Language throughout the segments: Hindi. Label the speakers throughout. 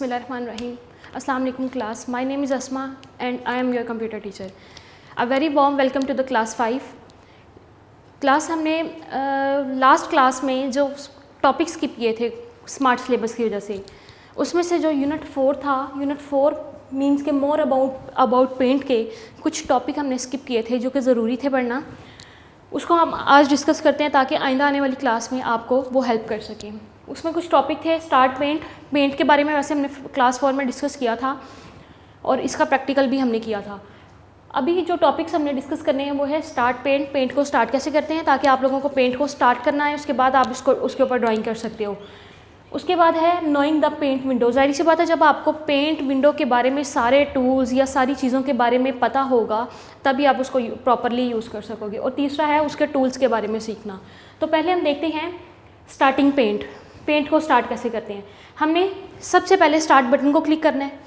Speaker 1: Bismillahirrahmanirrahim. Assalamu alaikum class. My name is Asma and I am your computer teacher. A very warm welcome to the class 5. Class हमने लास्ट क्लास में जो टॉपिक स्किप किए थे स्मार्ट सिलेबस की वजह से, उसमें से जो यूनिट 4 था, यूनिट 4 मींस के मोर अबाउट पेंट के कुछ टॉपिक हमने स्किप किए थे जो कि ज़रूरी थे पढ़ना। उसको हम आज डिस्कस करते हैं ताकि आइंदा आने वाली क्लास में आपको वो हेल्प कर सकें। उसमें कुछ टॉपिक थे स्टार्ट पेंट के बारे में वैसे हमने क्लास 4 में डिस्कस किया था और इसका प्रैक्टिकल भी हमने किया था। अभी जो टॉपिक्स हमने डिस्कस करने हैं वो है स्टार्ट पेंट को स्टार्ट कैसे करते हैं ताकि आप लोगों को पेंट को स्टार्ट करना है, उसके बाद आप इसको उसके ऊपर ड्राइंग कर सकते हो। उसके बाद है नोइंग द पेंट विंडो। ज़ाहिर सी बात है जब आपको पेंट विंडो के बारे में सारे टूल्स या सारी चीज़ों के बारे में पता होगा तभी आप उसको प्रॉपरली यूज़ कर सकोगे। और तीसरा है उसके टूल्स के बारे में सीखना। तो पहले हम देखते हैं स्टार्टिंग पेंट को स्टार्ट कैसे करते हैं। हमने सबसे पहले स्टार्ट बटन को क्लिक करना है।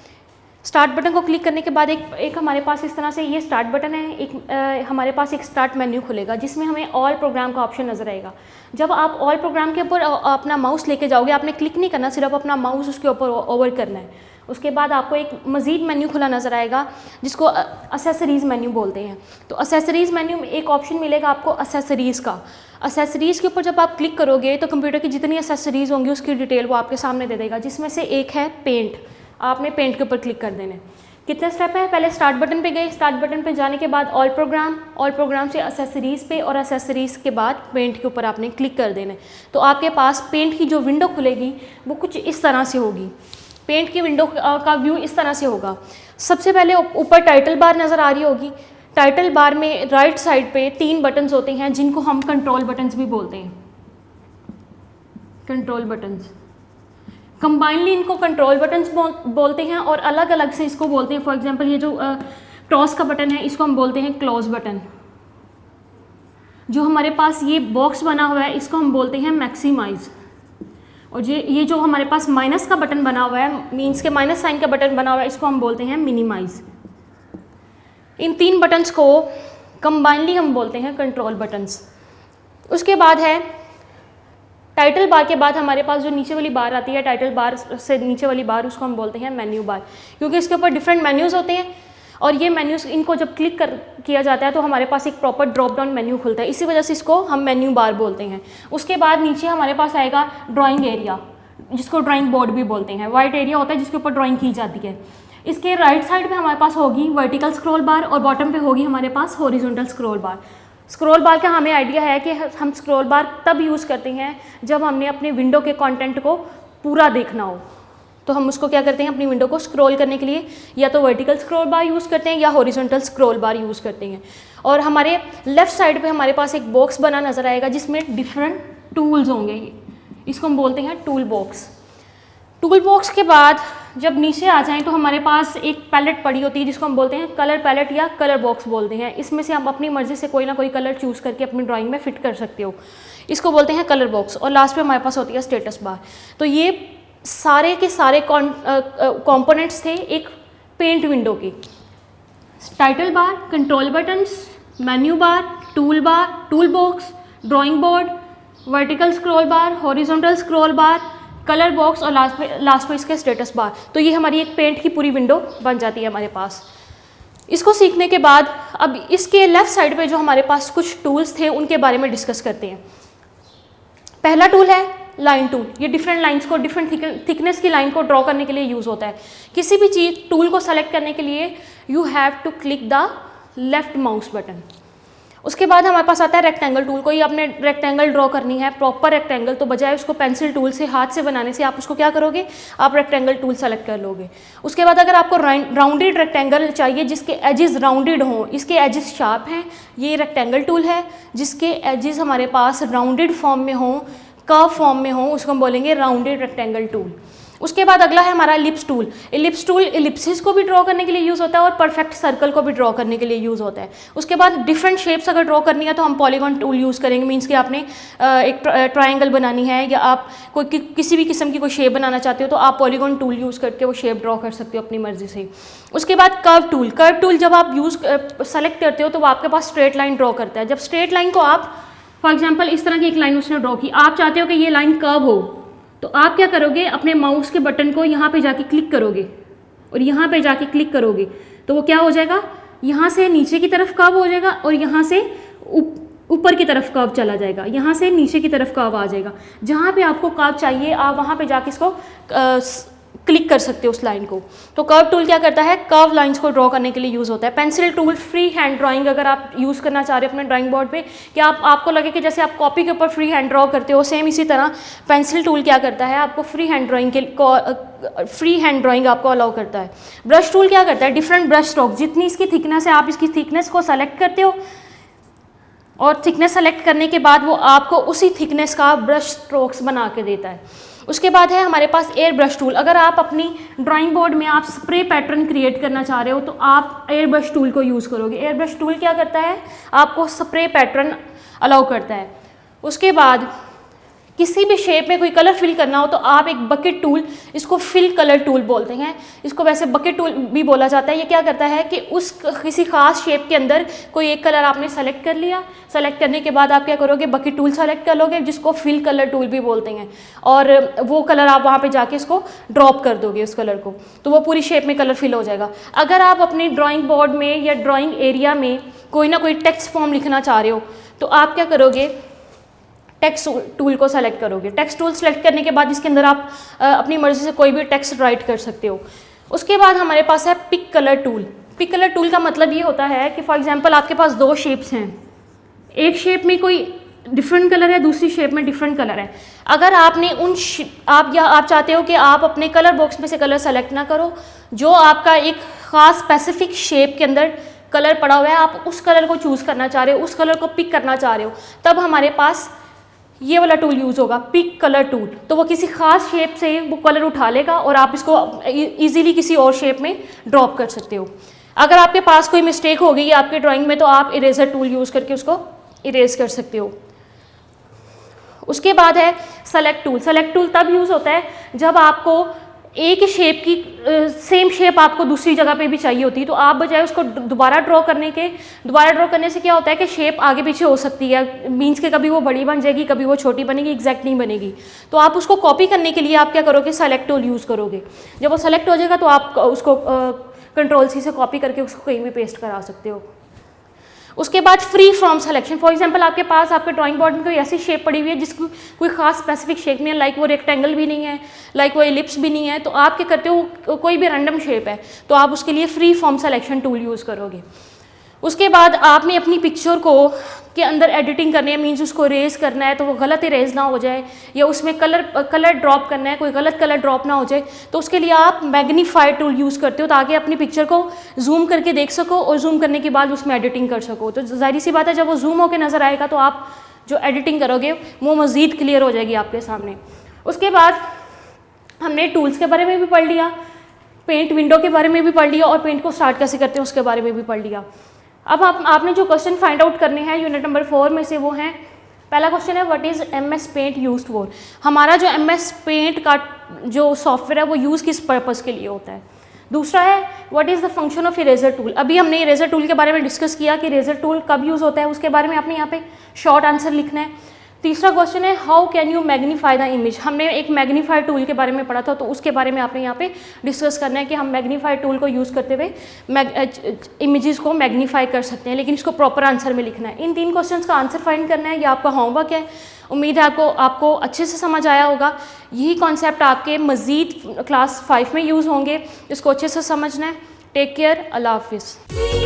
Speaker 1: स्टार्ट बटन को क्लिक करने के बाद एक हमारे पास इस तरह से ये स्टार्ट बटन है, एक हमारे पास एक स्टार्ट मेन्यू खुलेगा जिसमें हमें ऑल प्रोग्राम का ऑप्शन नज़र आएगा। जब आप ऑल प्रोग्राम के ऊपर अपना माउस लेके जाओगे, आपने क्लिक नहीं करना, सिर्फ अपना माउस उसके ऊपर ओवर करना है। उसके बाद आपको एक मज़ीद मेन्यू खुला नज़र आएगा जिसको एसेसरीज़ मेन्यू बोलते हैं। तो एसेसरीज़ मेन्यू में एक ऑप्शन मिलेगा आपको एसेसरीज़ का। एसेसरीज़ के ऊपर जब आप क्लिक करोगे तो कंप्यूटर की जितनी एसेसरीज़ होंगी उसकी डिटेल वो आपके सामने दे देगा, जिसमें से एक है पेंट। आपने पेंट के ऊपर क्लिक कर देना है। कितने स्टेप है? पहले स्टार्ट बटन पे गए, स्टार्ट बटन पे जाने के बाद ऑल प्रोग्राम से एसेसरीज़ पे और एसेसरीज़ के बाद पेंट के ऊपर आपने क्लिक कर देना है। तो आपके पास पेंट की जो विंडो खुलेगी वो कुछ इस तरह से होगी। पेंट की विंडो का व्यू इस तरह से होगा। सबसे पहले ऊपर टाइटल बार नज़र आ रही होगी। टाइटल बार में राइट साइड पे 3 बटन्स होते हैं जिनको हम कंट्रोल बटन्स भी बोलते हैं। कंट्रोल बटन्स कंबाइनली इनको कंट्रोल बटन्स बोलते हैं और अलग अलग से इसको बोलते हैं। फॉर एग्जांपल ये जो क्रॉस का बटन है इसको हम बोलते हैं क्लोज बटन। जो हमारे पास ये बॉक्स बना हुआ है इसको हम बोलते हैं मैक्सिमाइज। और ये जो हमारे पास माइनस का बटन बना हुआ है, मीन्स के माइनस साइन का बटन बना हुआ है, इसको हम बोलते हैं मिनिमाइज। इन 3 बटन्स को कंबाइनली हम बोलते हैं कंट्रोल बटन्स। उसके बाद है टाइटल बार के बाद हमारे पास जो नीचे वाली बार आती है, टाइटल बार से नीचे वाली बार, उसको हम बोलते हैं मेन्यू बार, क्योंकि इसके ऊपर डिफरेंट मेन्यूज़ होते हैं और ये मेन्यूज़ इनको जब क्लिक किया जाता है तो हमारे पास एक प्रॉपर ड्रॉप डाउन मेन्यू खुलता है, इसी वजह से इसको हम मेन्यू बार बोलते हैं। उसके बाद नीचे हमारे पास आएगा ड्राइंग एरिया, जिसको ड्राइंग बोर्ड भी बोलते हैं। वाइट एरिया होता है जिसके ऊपर ड्राइंग की जाती है। इसके राइट साइड पे हमारे पास होगी वर्टिकल स्क्रॉल बार और बॉटम पे होगी हमारे पास horizontal scroll bar. Scroll bar का हमें आइडिया है कि हम स्क्रॉल बार तब यूज़ करते हैं जब हमने अपने विंडो के कंटेंट को पूरा देखना हो, तो हम उसको क्या करते हैं, अपनी विंडो को स्क्रॉल करने के लिए या तो वर्टिकल स्क्रॉल बार यूज़ करते हैं या हॉरिजॉन्टल स्क्रॉल बार यूज़ करते हैं। और हमारे लेफ़्ट साइड पे हमारे पास एक बॉक्स बना नज़र आएगा जिसमें डिफरेंट टूल्स होंगे, इसको हम बोलते हैं टूल बॉक्स। टूल बॉक्स के बाद जब नीचे आ जाएं तो हमारे पास एक पैलेट पड़ी होती है जिसको हम बोलते हैं कलर पैलेट या कलर बॉक्स बोलते हैं। इसमें से हम अपनी मर्ज़ी से कोई ना कोई कलर चूज़ करके अपनी ड्राइंग में फिट कर सकते हो, इसको बोलते हैं कलर बॉक्स। और लास्ट पे हमारे पास होती है स्टेटस बार। तो ये सारे के सारे कंपोनेंट्स थे एक पेंट विंडो के। Title bar, control buttons, menu bar, tool box, drawing board, vertical scroll बार, हॉरिजॉन्टल स्क्रॉल बार, कलर बॉक्स और लास्ट पे इसके स्टेटस बार। तो ये हमारी एक पेंट की पूरी विंडो बन जाती है हमारे पास। इसको सीखने के बाद अब इसके लेफ़्ट साइड पे जो हमारे पास कुछ टूल्स थे उनके बारे में डिस्कस करते हैं। पहला टूल है लाइन टूल। ये डिफरेंट लाइंस को, डिफरेंट थिकनेस की लाइन को ड्रॉ करने के लिए यूज़ होता है। किसी भी चीज़ टूल को सेलेक्ट करने के लिए you have to click the left mouse button. उसके बाद हमारे पास आता है रेक्टेंगल टूल। कोई आपने रेक्टेंगल ड्रॉ करनी है, प्रॉपर रेक्टेंगल, तो बजाय उसको पेंसिल टूल से हाथ से बनाने से आप उसको क्या करोगे, आप रेक्टेंगल टूल सेलेक्ट कर लोगे। उसके बाद अगर आपको राउंडेड रेक्टेंगल चाहिए जिसके एजेस राउंडेड हों, इसके एजेस शार्प हैं, ये रेक्टेंगल टूल है। जिसके एजेस हमारे पास राउंडेड फॉर्म में हों, कर्व फॉर्म में हों, उसको हम बोलेंगे राउंडेड रेक्टेंगल टूल। उसके बाद अगला है हमारा ellipse tool. Ellipse tool Ellipsis को भी ड्रॉ करने के लिए यूज़ होता है और परफेक्ट सर्कल को भी ड्रॉ करने के लिए यूज़ होता है। उसके बाद डिफरेंट शेप्स अगर ड्रॉ करनी है तो हम पॉलीगॉन टूल यूज़ करेंगे। मीन्स कि आपने एक ट्रायंगल बनानी है या आप कोई किसी भी किस्म की कोई शेप बनाना चाहते हो तो आप पॉलीगॉन टूल यूज़ करके वो शेप ड्रॉ कर सकते हो अपनी मर्जी से। उसके बाद कर्व टूल जब आप सेलेक्ट करते हो तो वो आपके पास स्ट्रेट लाइन ड्रॉ करता है। जब स्ट्रेट लाइन को आप फॉर एग्जाम्पल इस तरह की एक लाइन उसने ड्रॉ की, आप चाहते हो कि ये लाइन कर्व हो तो आप क्या करोगे, अपने माउस के बटन को यहाँ पे जाके क्लिक करोगे और यहाँ पे जाके क्लिक करोगे तो वो क्या हो जाएगा, यहाँ से नीचे की तरफ कर्व हो जाएगा और यहाँ से ऊपर की तरफ कर्व चला जाएगा, यहाँ से नीचे की तरफ कर्व आ जाएगा। जहाँ पे आपको कर्व चाहिए आप वहाँ पे जाके इसको क्लिक कर सकते हो उस लाइन को। तो कर्व टूल क्या करता है, कर्व लाइंस को ड्रॉ करने के लिए यूज़ होता है। Pencil tool free hand drawing अगर आप यूज़ करना चाह रहे हो अपने ड्राइंग बोर्ड पे, कि आपको लगे कि जैसे आप कॉपी के ऊपर फ्री हैंड ड्रॉ करते हो, सेम इसी तरह पेंसिल टूल क्या करता है, आपको फ्री हैंड ड्राइंग आपको अलाउ करता है। ब्रश टूल क्या करता है, डिफरेंट ब्रश स्ट्रोक, जितनी इसकी थिकनेस है आप इसकी थिकनेस को सेलेक्ट करते हो और थिकनेस सेलेक्ट करने के बाद वो आपको उसी थिकनेस का ब्रश स्ट्रोक्स बना के देता है। उसके बाद है हमारे पास एयर ब्रश टूल। अगर आप अपनी ड्राइंग बोर्ड में आप स्प्रे पैटर्न क्रिएट करना चाह रहे हो तो आप एयर ब्रश टूल को यूज़ करोगे। एयर ब्रश टूल क्या करता है, आपको स्प्रे पैटर्न अलाउ करता है। उसके बाद किसी भी शेप में कोई कलर फिल करना हो तो आप एक बकेट टूल, इसको फिल कलर टूल बोलते हैं, इसको वैसे बकेट टूल भी बोला जाता है। ये क्या करता है कि उस किसी खास शेप के अंदर कोई एक कलर आपने सेलेक्ट कर लिया, सेलेक्ट करने के बाद आप क्या करोगे, बकेट टूल सेलेक्ट कर लोगे, जिसको फिल कलर टूल भी बोलते हैं, और वो कलर आप वहाँ पर जाके इसको ड्रॉप कर दोगे उस कलर को, तो वो पूरी शेप में कलर फिल हो जाएगा। अगर आप अपनी ड्राइंग बोर्ड में या ड्राइंग एरिया में कोई ना कोई टेक्स्ट फॉर्म लिखना चाह रहे हो तो आप क्या करोगे, टेक्स्ट टूल को सेलेक्ट करोगे। टेक्स्ट टूल सेलेक्ट करने के बाद इसके अंदर आप अपनी मर्जी से कोई भी टेक्स्ट राइट कर सकते हो। उसके बाद हमारे पास है pick colour tool. Pick colour tool का मतलब ये होता है कि फॉर एग्जांपल आपके पास दो शेप्स हैं, एक शेप में कोई डिफरेंट कलर है, दूसरी शेप में डिफरेंट कलर है। अगर आपने आप चाहते हो कि आप अपने कलर बॉक्स में से कलर सेलेक्ट ना करो, जो आपका एक ख़ास स्पेसिफिक शेप के अंदर कलर पड़ा हुआ है, आप उस कलर को चूज़ करना चाह रहे हो, उस कलर को पिक करना चाह रहे हो, तब हमारे पास ये वाला टूल यूज़ होगा, पिक कलर टूल। तो वो किसी खास शेप से वो कलर उठा लेगा और आप इसको इजीली किसी और शेप में ड्रॉप कर सकते हो। अगर आपके पास कोई मिस्टेक हो गई आपके ड्राइंग में तो आप इरेजर टूल यूज़ करके उसको इरेज कर सकते हो। उसके बाद है सेलेक्ट टूल। सेलेक्ट टूल तब यूज़ होता है जब आपको एक ही शेप की सेम शेप आपको दूसरी जगह पे भी चाहिए होती है, तो आप बजाय उसको दोबारा ड्रॉ करने से क्या होता है कि शेप आगे पीछे हो सकती है, मीन्स के कभी वो बड़ी बन जाएगी, कभी वो छोटी बनेगी, एग्जैक्ट नहीं बनेगी। तो आप उसको कॉपी करने के लिए आप क्या करोगे, सेलेक्ट टूल यूज़ करोगे। जब वो सेलेक्ट हो जाएगा तो आप उसको कंट्रोल सी से कॉपी करके उसको कहीं भी पेस्ट करा सकते हो। उसके बाद free from selection. For example आपके पास आपके ड्राइंग बोर्ड में कोई ऐसी शेप पड़ी हुई है जिसको कोई खास स्पेसिफिक शेप नहीं है, लाइक वो रेक्टेंगल भी नहीं है, लाइक वो एलिप्स भी नहीं है, तो आप क्या करते हो, कोई भी रैंडम शेप है तो आप उसके लिए free form selection tool use करोगे। उसके बाद आपने अपनी पिक्चर को के अंदर एडिटिंग करनी है, मीन्स उसको इरेज करना है तो वो गलत इरेज ना हो जाए, या उसमें कलर ड्रॉप करना है, कोई गलत कलर ड्रॉप ना हो जाए, तो उसके लिए आप मैग्नीफाई टूल यूज़ करते हो ताकि अपनी पिक्चर को जूम करके देख सको और जूम करने के बाद उसमें एडिटिंग कर सको। तो जाहिर सी बात है जब वो जूम होकर नज़र आएगा तो आप जो एडिटिंग करोगे वो मज़ीद क्लियर हो जाएगी आपके सामने। उसके बाद हमने टूल्स के बारे में भी पढ़ लिया, पेंट विंडो के बारे में भी पढ़ लिया और पेंट को स्टार्ट कैसे करते हैं उसके बारे में भी पढ़ लिया। अब आपने जो क्वेश्चन फाइंड आउट करने हैं यूनिट नंबर 4 में से वो हैं, पहला क्वेश्चन है what is MS paint used for. हमारा जो MS पेंट का जो सॉफ्टवेयर है वो यूज़ किस पर्पज़ के लिए होता है। दूसरा है what is the function of eraser tool. अभी हमने इरेजर टूल के बारे में डिस्कस किया कि इरेजर टूल कब यूज़ होता है, उसके बारे में आपने यहाँ पे शॉर्ट आंसर लिखना है। तीसरा क्वेश्चन है how can you magnify the image. हमने एक मैग्नीफाई टूल के बारे में पढ़ा था तो उसके बारे में आपने यहाँ पे डिस्कस करना है कि हम मैग्नीफाई टूल को यूज़ करते हुए इमेजेस को मैग्नीफाई कर सकते हैं, लेकिन इसको प्रॉपर आंसर में लिखना है। इन 3 क्वेश्चंस का आंसर फाइंड करना है, ये आपका होमवर्क है। उम्मीद है आपको अच्छे से समझ आया होगा। यही कॉन्सेप्ट आपके मज़ीद क्लास 5 में यूज़ होंगे, इसको अच्छे से समझना है। टेक केयर, अल्लाह हाफिज़।